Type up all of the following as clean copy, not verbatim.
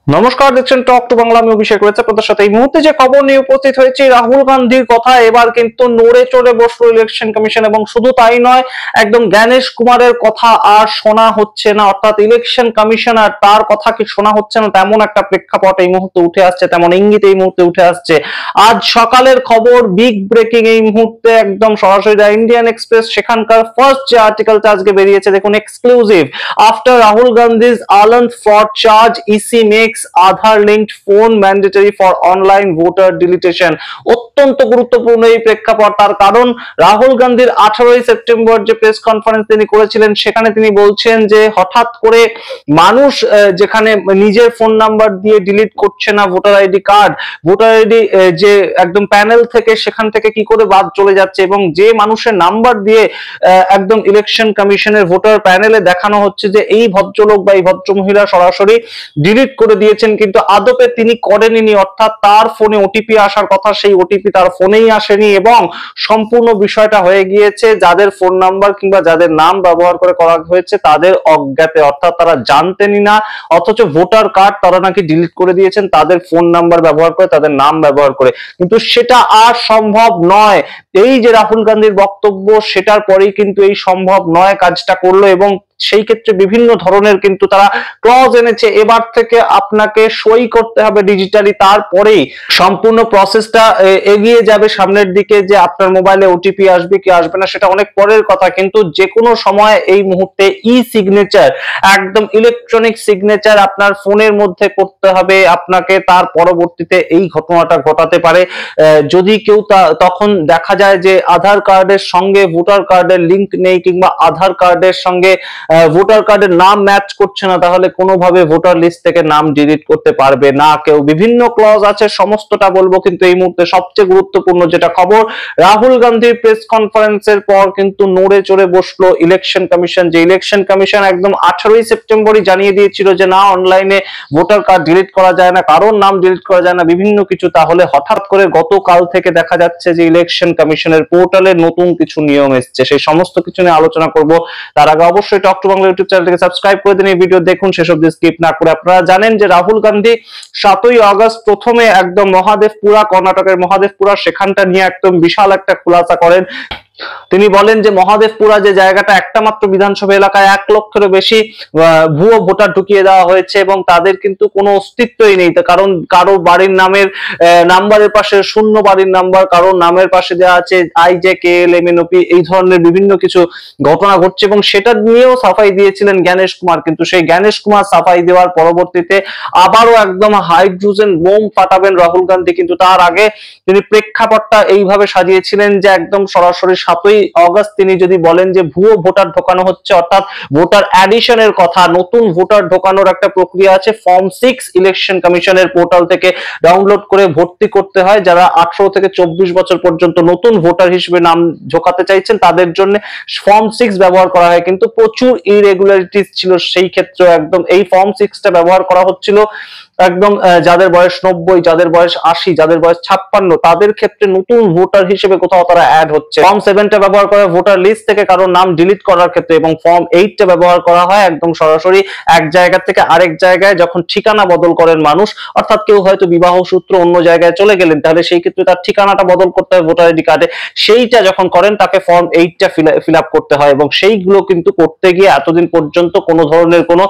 নমস্কার, দেখছেন talk to Bangla. আমি অভিষেক রয়েছে আপনাদের সাথে। এই মুহূর্তে যে খবর নিয়ে উপস্থিত হয়েছে, রাহুল গান্ধীর কথা এবার কিন্তু নড়ে চড়ে বসলো ইলেকশন কমিশন। এবং শুধু তাই নয়, একদম জ্ঞানেশ কুমারের কথা আর শোনা হচ্ছে না, অর্থাৎ ইলেকশন কমিশন আর তার কথা কি শোনা হচ্ছে না, তেমন একটা প্রেক্ষাপট এই মুহূর্তে উঠে আসছে, তেমন ইঙ্গিত এই মুহূর্তে উঠে আসছে। আজ সকালের খবর, বিগ ব্রেকিং এই মুহূর্তে, একদম সরাসরি দ্য ইন্ডিয়ান এক্সপ্রেস, সেখানকার ফার্স্ট যে আর্টিকেলটা আজকে বেরিয়েছে, দেখুন, exclusive. After Rahul Gandhi's Aland fraud charge, EC makes Aadhaar linked phone mandatory for online voter deletion। অত্যন্ত গুরুত্বপূর্ণ এই প্রেক্ষাপট, তার কারণ রাহুল গান্ধীর 18ই সেপ্টেম্বর যে প্রেস কনফারেন্স তিনি করেছিলেন, সেখানে তিনি বলছেন যে হঠাৎ করে মানুষ যেখানে নিজের ফোন নাম্বার দিয়ে ডিলিট করছে না voter ID card, voter ID যে একদম প্যানেল থেকে, সেখান থেকে কি করে বাদ চলে যাচ্ছে, এবং যে মানুষের নাম্বার দিয়ে একদম ইলেকশন কমিশনের ভোটার প্যানেলে দেখানো হচ্ছে যে এই ভদ্রলোক বা এই ভদ্রমহিলা সরাসরি ডিলিট করে দিয়েছেন, কিন্তু আদপে তিনি করেননি। অর্থাৎ তার ফোনে ওটিপি আসার কথা, সেই ওটিপি তার ফোনেই আসেনি, এবং সম্পূর্ণ বিষয়টা হয়ে গিয়েছে যাদের ফোন নাম্বার কিংবা যাদের নাম ব্যবহার করে করা হয়েছে তাদের অজ্ঞাতে, অর্থাৎ তারা জানতেনই না, অথচ ভোটার কার্ড তারা নাকি ডিলিট করে দিয়েছেন তাদের ফোন নাম্বার ব্যবহার করে, তাদের নাম ব্যবহার করে। কিন্তু সেটা আর সম্ভব নয়। এই যে রাহুল গান্ধীর বক্তব্য, সেটার পরেই কিন্তু এই সম্ভব নয় কাজটা করলো, এবং সেই ক্ষেত্রে বিভিন্ন ধরনের কিন্তু তারা ক্লজ এনেছে। এবার থেকে আপনাকে সই করতে হবে ডিজিটালি, তারপরেই সম্পূর্ণ প্রসেসটা এগিয়ে যাবে সামনের দিকে। যে আপনার মোবাইলে ওটিপি আসবে কি আসবে না সেটা অনেক পরের কথা, কিন্তু যে কোনো সময় এই মুহূর্তে ই সিগনেচার, একদম ইলেকট্রনিক সিগনেচার আপনার ফোনের মধ্যে করতে হবে আপনাকে। তার পরবর্তীতে এই ঘটনাটা ঘটাতে পারে যদি কেউ তখন দেখা যায় যে আধার কার্ডের সঙ্গে ভোটার কার্ডের লিংক নেই, কিংবা আধার কার্ডের সঙ্গে ভোটার কার্ডের নাম ম্যাচ করছে না, তাহলে কোনোভাবে ভোটার লিস্ট থেকে নাম ডিলিট করতে পারবে না কেউ। বিভিন্ন ক্লজ আছে, সমস্তটা বলবো, কিন্তু এই মুহূর্তে সবচেয়ে গুরুত্বপূর্ণ যেটা খবর, রাহুল গান্ধীর প্রেস কনফারেন্সের পর কিন্তু নড়ে চড়ে বসলো ইলেকশন কমিশন। যে ইলেকশন কমিশন একদম 18ই সেপ্টেম্বরই জানিয়ে দিয়েছিল যে না, অনলাইনে ভোটার কার্ড ডিলিট করা যায় না, কারোর নাম ডিলিট করা যায় না, বিভিন্ন কিছু। তাহলে হঠাৎ করে গতকাল থেকে দেখা যাচ্ছে যে ইলেকশন কমিশনের পোর্টালে নতুন কিছু নিয়ম এসছে, সেই সমস্ত কিছু নিয়ে আলোচনা করব। তার আগে অবশ্যই টক টু বাংলা ইউটিউব চ্যানেলটিকে সাবস্ক্রাইব করে দিন, এই ভিডিও দেখুন শেষ অবধি স্কিপ না করে। আপনারা জানেন যে রাহুল গান্ধী 7ই আগস্ট প্রথমে একদম মহাদেবপুরা, কর্ণাটকের মহাদেবপুরা, সেখানটা নিয়ে একদম বিশাল একটা খুলাসা করেন। তিনি বলেন যে মহাদেবপুরা যে জায়গাটা, একটা মাত্র বিধানসভা এলাকায় 1 লক্ষেরও বেশি ভুয়ো ভোটার ঢুকিয়ে দেওয়া হয়েছে, এবং তাদের কিন্তু কোনো অস্তিত্বই নেই। কারণ কারো বাড়ির নামের নাম্বারের পাশে শূন্য বাড়ির নাম্বার, কারোর নামের পাশে দেওয়া আছে IJKLMNOP, এই ধরনের বিভিন্ন কিছু ঘটনা ঘটছে, এবং সেটা নিয়েও সাফাই দিয়েছিলেন জ্ঞানেশ কুমার। কিন্তু সেই জ্ঞানেশ কুমার সাফাই দেওয়ার পরবর্তীতে আবারও একদম হাইড্রোজেন বোম ফাটাবেন রাহুল গান্ধী, কিন্তু তার আগে তিনি প্রেক্ষাপটটা এইভাবে সাজিয়েছিলেন যে একদম সরাসরি 7ই আগস্ট তিনি যদি বলেন যে ভুয়ো ভোটার ঢোকানো হচ্ছে, অর্থাৎ ভোটার অ্যাডিশনের কথা, নতুন ভোটার ঢোকানোর একটা প্রক্রিয়া আছে, ফর্ম 6 ইলেকশন কমিশনের পোর্টাল থেকে ডাউনলোড করে ভর্তি করতে হয়। যারা 18 থেকে 24 বছর পর্যন্ত নতুন ভোটার হিসেবে নাম ঢোকাতে চাইছেন তাদের জন্য ফর্ম 6 ব্যবহার করা হয়, কিন্তু প্রচুর ইরেগুলারিটিস ছিল সেই ক্ষেত্রে। একদম এই ফর্ম 6টা ব্যবহার করা হচ্ছিল একদম যাদের বয়স 90, যাদের বয়স 80, যাদের বয়স 56, তাদের ক্ষেত্রে নতুন ভোটার হিসেবে কোথাও তারা অ্যাড হচ্ছে। ফর্ম 7টা ব্যবহার করা ভোটার লিস্ট থেকে কারোর নাম ডিলিট করার ক্ষেত্রে, এবং ফর্ম 8টা ব্যবহার করা হয় একদম সরাসরি এক জায়গা থেকে আরেক জায়গায় যখন ঠিকানা বদল করেন মানুষ, অর্থাৎ কেউ হয়তো বিবাহ সূত্রে অন্য জায়গায় চলে গেলেন, তাহলে সেই ক্ষেত্রে তার ঠিকানাটা বদল করতে হয় ভোটার আইডি কার্ডে, সেইটা যখন করেন তাকে ফর্ম 8টা ফিল আপ করতে হয়। এবং সেইগুলো কিন্তু করতে গিয়ে এতদিন পর্যন্ত কোনো ধরনের কোনো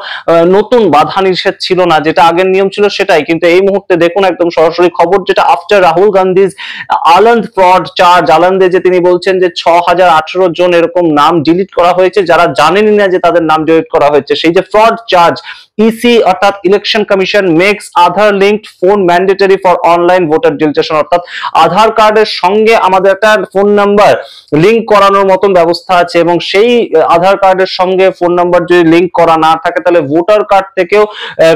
নতুন বাধা নিষেধ ছিল না, যেটা আগের নিয়ম ছিল সেটাই। কিন্তু এই মুহূর্তে দেখুন একদম সরাসরি খবর, যেটা আফটার রাহুল গান্ধীজ আনন্দ ফ্রড চার্জ, আনন্দে যে তিনি বলছেন যে 6018 জন এরকম নাম ডিলিট করা হয়েছে যারা জানেনই না যে তাদের নাম ডিলিট করা হয়েছে। সেই যে ফ্রড চার্জ, ইসি অর্থাৎ election commission makes Aadhaar linked phone mandatory for online voter deletion, অর্থাৎ আধার কার্ডের সঙ্গে আমাদের একটা ফোন নাম্বার লিংক করানোর মতন ব্যবস্থা আছে, এবং সেই আধার কার্ডের সঙ্গে ফোন নাম্বার যদি লিংক করা না থাকে তাহলে ভোটার কার্ড থেকেও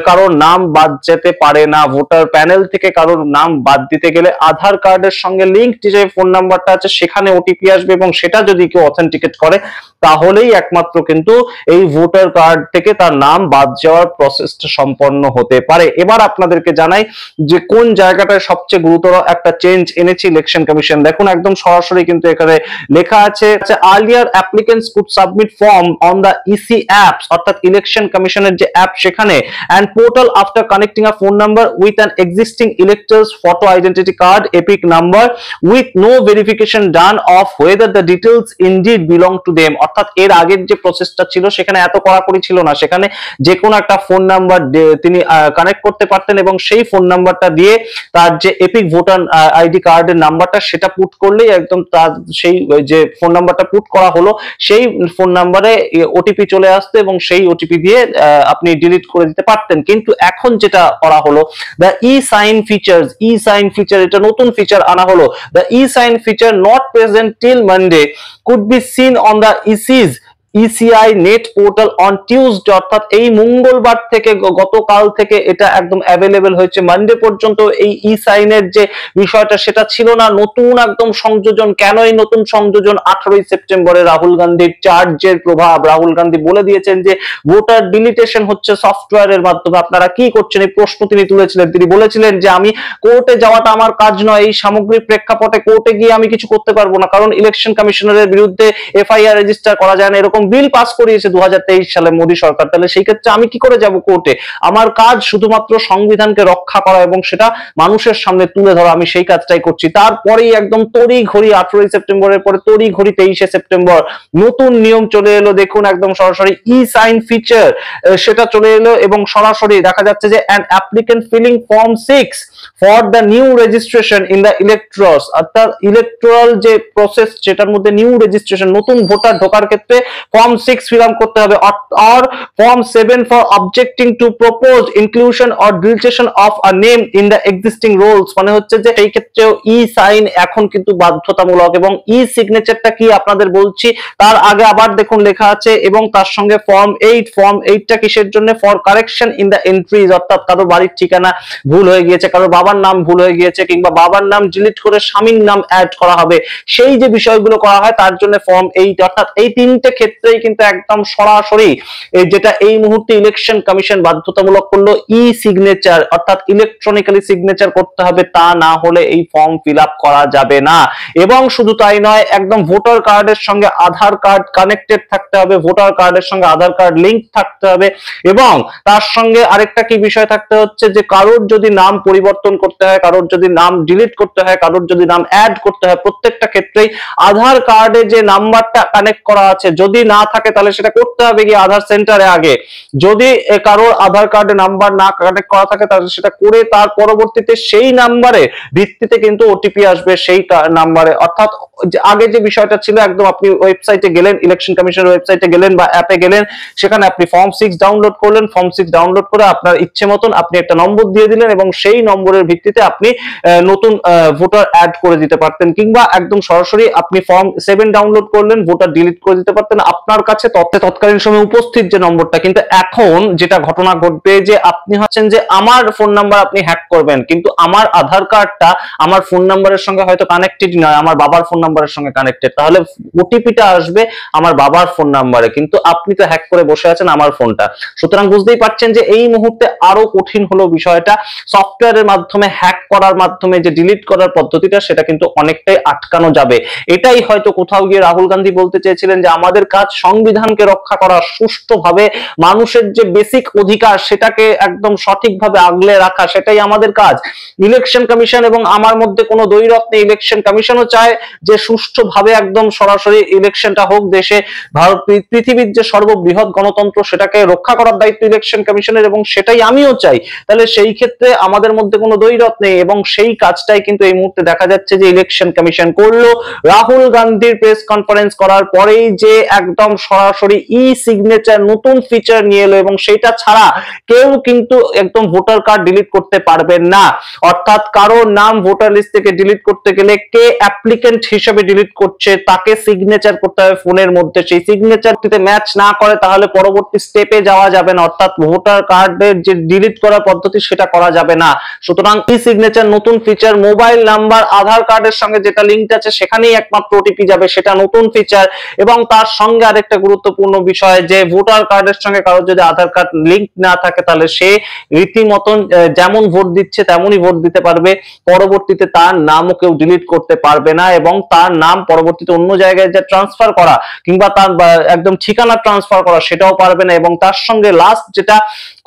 কারোর নাম বাদ যেতে পারে না। ভোটার প্যানেল থেকে কারোর নাম বাদ দিতে গেলে আধার কার্ডের সঙ্গে লিংক যে ফোন নাম্বারটা আছে সেখানে ওটিপি আসবে, আসবে এবং সেটা যদি কেউ অথেন্টিকেট করে তাহলেই একমাত্র কিন্তু এই ভোটার কার্ড থেকে তার নাম বাদ যাওয়ার প্রসেসটা সম্পন্ন হতে পারে। এবার আপনাদেরকে জানাই যে কোন জায়গাটায় সবচেয়ে গুরুতর একটা চেঞ্জ এনেছে ইলেকশন কমিশন। দেখুন একদম সরাসরি কিন্তু এখানে লেখা আছে earlier applicants could submit form on the EC apps, অর্থাৎ ইলেকশন কমিশনের যে অ্যাপ সেখানে and portal after connecting a phone number with an existing elector's photo identity card epic number with no verification done of whether the details indeed belong to them। অর্থাৎ এর আগের যে প্রসেসটা ছিল সেখানে এত কড়াকড়ি ছিল না, সেখানে যে কোনো একটা ফোন নাম্বার তিনি কানেক্ট করতে পারতেন এবং সেই ফোন নাম্বারটা দিয়ে তার যে এপিক ভোটার আইডি কার্ডের নাম্বারটা সেটা পুট করলেই একদম তার সেই যে ফোন নাম্বারটা পুট করা হলো সেই ফোন নাম্বারে ওটিপি চলে আসতো এবং সেই ওটিপি দিয়ে আপনি ডিলিট করে দিতে পারতেন। কিন্তু এখন যেটা করা হলো দ্য ই সাইন ফিচার, এটা নতুন ফিচার আনা হলো। The e sign feature not present till Monday could be seen on the ECI's ECI net portal on Tuesday, অর্থাৎ এই মঙ্গলবার থেকে গতকাল থেকে এটা একদম অ্যাভেলেবেল হয়েছে। মানডে পর্যন্ত এই ই সাইনের যে বিষয়টা সেটা ছিল না, নতুন একদম সংযোজন। কেন এই নতুন সংযোজন? 18ই সেপ্টেম্বরে রাহুল গান্ধীর চার্জের প্রভাব। রাহুল গান্ধী বলে দিয়েছেন যে ভোটার ডিলিটেশন হচ্ছে সফটওয়্যারের মাধ্যমে, আপনারা কি করছেন এই প্রশ্ন তিনি তুলেছিলেন। তিনি বলেছিলেন যে আমি কোর্টে যাওয়াটা আমার কাজ নয়, এই সামগ্রিক প্রেক্ষাপটে কোর্টে গিয়ে আমি কিছু করতে পারবো না, কারণ ইলেকশন কমিশনারের বিরুদ্ধে এফআইআর রেজিস্টার করা যায় না, এরকম বিল পাস করিয়েছে 2023 সালে মোদী সরকার। তাহলে সেই ক্ষেত্রে আমি কি করে যাব কোর্টে? আমার কাজ শুধুমাত্র সংবিধানকে রক্ষা করা এবং সেটা মানুষের সামনে তুলে ধরা, আমি সেই কাজটাই করছি। তারপরেই একদম তড়ি ঘড়ি 18ই সেপ্টেম্বরের পরে তড়ি ঘড়ি 23শে সেপ্টেম্বর নতুন নিয়ম চলে এলো। দেখুন একদম সরাসরি ই সাইন ফিচার সেটা চলে এলো এবং সরাসরি দেখা যাচ্ছে যে an applicant filling form 6 for the new registration in the electors, অর্থাৎ ইলেকট্রাল যে প্রসেস সেটার মধ্যে নিউ রেজিস্ট্রেশন নতুন ভোটার ঢোকার ক্ষেত্রে ফর্ম 6 ফিল আপ করতে হবে, আর form 7 for objecting to proposed inclusion or deletion of a name in the existing rolls. মানে হচ্ছে যে এই ক্ষেত্রেও ই সাইন এখন কিন্তু বাধ্যতামূলক। এবং ই সিগনেচারটা কি আপনাদের বলছি, তার আগে আবার দেখুন লেখা আছে এবং তার সঙ্গে ফর্ম 8টা কিসের জন্য? For correction in the entries, অর্থাৎ কারো বাড়ির ঠিকানা ভুল হয়ে গিয়েছে, কারো বাবার নাম ভুল হয়ে গিয়েছে, কিংবা বাবার নাম ডিলিট করে স্বামীর নাম অ্যাড করা হবে, সেই যে বিষয়গুলো করা হয় তার জন্য ফর্ম 8। অর্থাৎ এই তিনটে ক্ষেত্রেই কিন্তু একদম সরাসরি যেটা এই মুহূর্তে ইলেকশন কমিশন বাধ্যতামূলক করলো ই সিগনেচার, অর্থাৎ ইলেকট্রনিক্যালি সিগনেচার করতে হবে, তা না হলে এই ফর্ম ফিল আপ করা যাবে না। এবং শুধু তাই নয়, একদম ভোটার কার্ডের সঙ্গে আধার কার্ড কানেক্টেড থাকতে হবে, ভোটার কার্ডের সঙ্গে আধার কার্ড লিংক থাকতে হবে এবং তার সঙ্গে আরেকটা কি বিষয় থাকতে হচ্ছে যে কারোর যদি নাম পরিবর্তন করতে হয়, কারোর যদি নাম ডিলিট করতে হয়, কারোর যদি নাম অ্যাড করতে হয়, প্রত্যেকটা ক্ষেত্রেই আধার কার্ডে যে নাম্বারটা কানেক্ট করা আছে যদি না থাকে তাহলে সেটা করতে হবে কি আধার সেন্টারে আগে। যদি কারোর আধার কার্ডে নাম্বার না কানেক্ট করা থাকে তাহলে সেটা করে তার পরবর্তীতে সেই নাম্বারে ভিত্তিতে কিন্তু ওটিপি আসবে সেই নাম্বারে। অর্থাৎ আগে যে বিষয়টা ছিল একদম আপনি ওয়েবসাইটে গেলেন, ইলেকশন কমিশনের ওয়েবসাইটে গেলেন বা অ্যাপে গেলেন, সেখানে আপনি ফর্ম 6 ডাউনলোড করলেন, ফর্ম 6 ডাউনলোড করে আপনার ইচ্ছে মতন আপনি একটা নম্বর দিয়ে দিলেন এবং সেই নম্বরের ভিত্তিতে আপনি নতুন ভোটার অ্যাড করে দিতে পারতেন, কিংবা একদম সরাসরি আপনি ফর্ম 7 ডাউনলোড করলেন, ভোটার ডিলিট করে দিতে পারতেন আপনার কাছে তৎকালীন সময় উপস্থিত যে নম্বরটা। কিন্তু এখন যেটা ঘটনা ঘটবে যে আপনি হচ্ছেন যে আমার ফোন নাম্বার আপনি হ্যাক করবেন, কিন্তু আমার আধার কার্ডটা আমার ফোন নাম্বারের সঙ্গে হয়তো কানেক্টেড নয়, আমার বাবার ফোন নাম্বারের সঙ্গে কানেক্টেড, তাহলে ওটিপিটা আসবে আমার বাবার ফোন নাম্বারে, কিন্তু আপনি তো হ্যাক করে বসে আছেন আমার ফোনটা। সুতরাং বুঝতেই পারছেন যে এই মুহূর্তে আরো কঠিন হলো বিষয়টা। সফটওয়্যারের মাধ্যমে হ্যাক করার মাধ্যমে যে ডিলিট করার পদ্ধতিটা সেটা কিন্তু অনেকটাই আটকানো যাবে। এটাই হয়তো কোথাও গিয়ে রাহুল গান্ধী বলতে চেয়েছিলেন যে আমাদের কাজ সংবিধানকে রক্ষা করা, সুষ্ঠুভাবে মানুষের যে বেসিক অধিকার সেটাকে একদম সঠিকভাবে আগলে রাখা, সেটাই আমাদের কাজ। ইলেকশন কমিশন এবং আমার মধ্যে কোনো দ্বৈরথ নেই, ইলেকশন কমিশনও চায় যে সুষ্ঠুভাবে একদম সরাসরি ইলেকশনটা হোক। দেশে ভারত পৃথিবীর যে সর্ববৃহৎ গণতন্ত্র সেটাকে রক্ষা করার দায়িত্ব ইলেকশন কমিশনের এবং সেটাই আমিও চাই। তাহলে সেই ক্ষেত্রে আমাদের মধ্যে কোনো দ্বৈরথ নেই এবং সেই কাজটাই কিন্তু এই মুহূর্তে দেখা যাচ্ছে যে ইলেকশন কমিশন করলো। রাহুল গান্ধীর প্রেস কনফারেন্স করার পরেই যে একদম একদম সরাসরি ই সিগনেচার নতুন ফিচার নিয়ে এলো এবং সেটা ছাড়া কেউ কিন্তু একদম ভোটার কার্ড ডিলিট করতে পারবেন না। অর্থাৎ কারো নাম ভোটার লিস্ট থেকে ডিলিট করতে গেলে কে অ্যাপ্লিকেন্ট হিসেবে ডিলিট করছে তাকে সিগনেচার করতে হবে ফোনের মধ্যে। সেই সিগনেচারটিতে ম্যাচ না করে তাহলে পরবর্তী স্টেপে যাওয়া যাবে না, অর্থাৎ ভোটার কার্ডের যে ডিলিট করার পদ্ধতি সেটা করা যাবে না। সুতরাং ই সিগনেচার নতুন ফিচার, মোবাইল নাম্বার আধার কার্ডের সঙ্গে যেটা লিংক আছে সেখানেই একমাত্র ওটিপি যাবে, সেটা নতুন ফিচার। এবং তার সঙ্গে আরেকটা গুরুত্বপূর্ণ বিষয় যে ভোটার কার্ডের সঙ্গে কারো যদি আধার কার্ড লিংক না থাকে তাহলে সে রীতিমতন যেমন ভোট দিচ্ছে তেমনই ভোট দিতে পারবে, পরবর্তীতে তার নামও কেউ ডিলিট করতে পারবে না এবং তার নাম পরবর্তীতে অন্য জায়গায় যে ট্রান্সফার করা কিংবা তার একদম ঠিকানা ট্রান্সফার করা সেটাও পারবে না। এবং তার সঙ্গে লাস্ট যেটা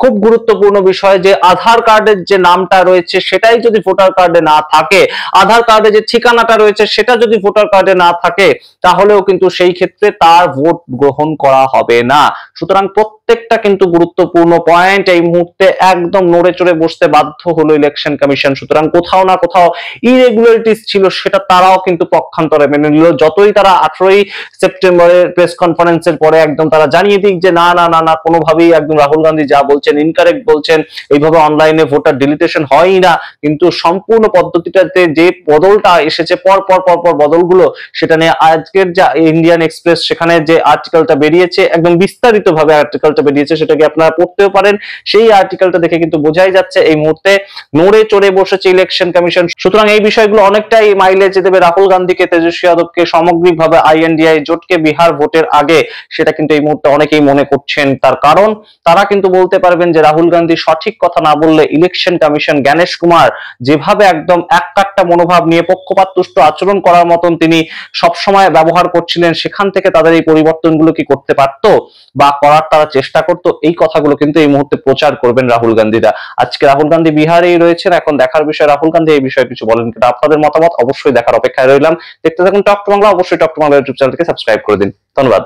খুব গুরুত্বপূর্ণ বিষয় যে আধার কার্ডের যে নামটা রয়েছে সেটাই যদি ভোটার কার্ডে না থাকে, আধার কার্ডে যে ঠিকানাটা রয়েছে সেটা যদি ভোটার কার্ডে না থাকে তাহলেও কিন্তু সেই ক্ষেত্রে তার ভোট গ্রহণ করা হবে না। সুতরাং প্রত্যেকটা কিন্তু গুরুত্বপূর্ণ পয়েন্ট এই মুহূর্তে একদম নড়ে চড়ে বসতে বাধ্য হলো ইলেকশন কমিশন। সুতরাং কোথাও না কোথাও ইরেগুলারিটিস ছিল সেটা তারাও কিন্তু পক্ষান্তরে মেনে নিল। যতই তারা 18ই সেপ্টেম্বরের প্রেস কনফারেন্সের পরে একদম তারা জানিয়ে দিক যে না না না না কোনোভাবেই একদম রাহুল গান্ধী যা বলছেন ইনকারেক্ট বলছেন, এইভাবে অনলাইনে ভোটার ডিলিটেশন হয়ই না, কিন্তু সম্পূর্ণ পদ্ধতিটাতে যে বদলটা এসেছে পর পর পর পর বদলগুলো সেটা নিয়ে আজকের যা ইন্ডিয়ান এক্সপ্রেস সেখানে যে আর্টিকেলটা বেরিয়েছে একদম বিস্তারিত ভাবে আর্টিকেলটা বেরিয়েছে, সেটাকে আপনারা পড়তেও পারেন। সেই আর্টিকেলটা দেখে কিন্তু বোঝাই যাচ্ছে এই মুহূর্তে নড়ে চড়ে বসেছে ইলেকশন কমিশন। সুতরাং এই বিষয়গুলো অনেকটাই মাইলেজ দেবে রাহুল গান্ধীকে, তেজস্বী যাদবকে, সামগ্রিকভাবে আইএনডিআই জোটকে বিহার ভোটের আগে, সেটা কিন্তু এই মুহূর্তে অনেকেই মনে করছেন। তার কারণ তারা কিন্তু বলতে পারবেন যে রাহুল গান্ধী সঠিক কথা না বললে ইলেকশন কমিশন জ্ঞানেশ কুমার যেভাবে একদম এককাট্টা মনোভাব নিয়ে পক্ষপাতদুষ্ট আচরণ করার মতন তিনি সবসময় ব্যবহার করছিলেন, সেখান থেকে তাদের এই পরিবর্তনগুলো কি করতে পারত বা করার তারা চেষ্টা করত, এই কথাগুলো কিন্তু এই মুহূর্তে প্রচার করবেন রাহুল গান্ধীরা। আজকে রাহুল গান্ধী বিহারেই রয়েছেন, এখন দেখার বিষয় রাহুল গান্ধী এই বিষয়ে কিছু বলেন কিনা। আপনাদের মতামত অবশ্যই দেখার অপেক্ষায় রইলাম। দেখতে থাকুন টক টু বাংলা, অবশ্যই টক টু বাংলা ইউটিউব চ্যানেলকে সাবস্ক্রাইব করে দিন। ধন্যবাদ।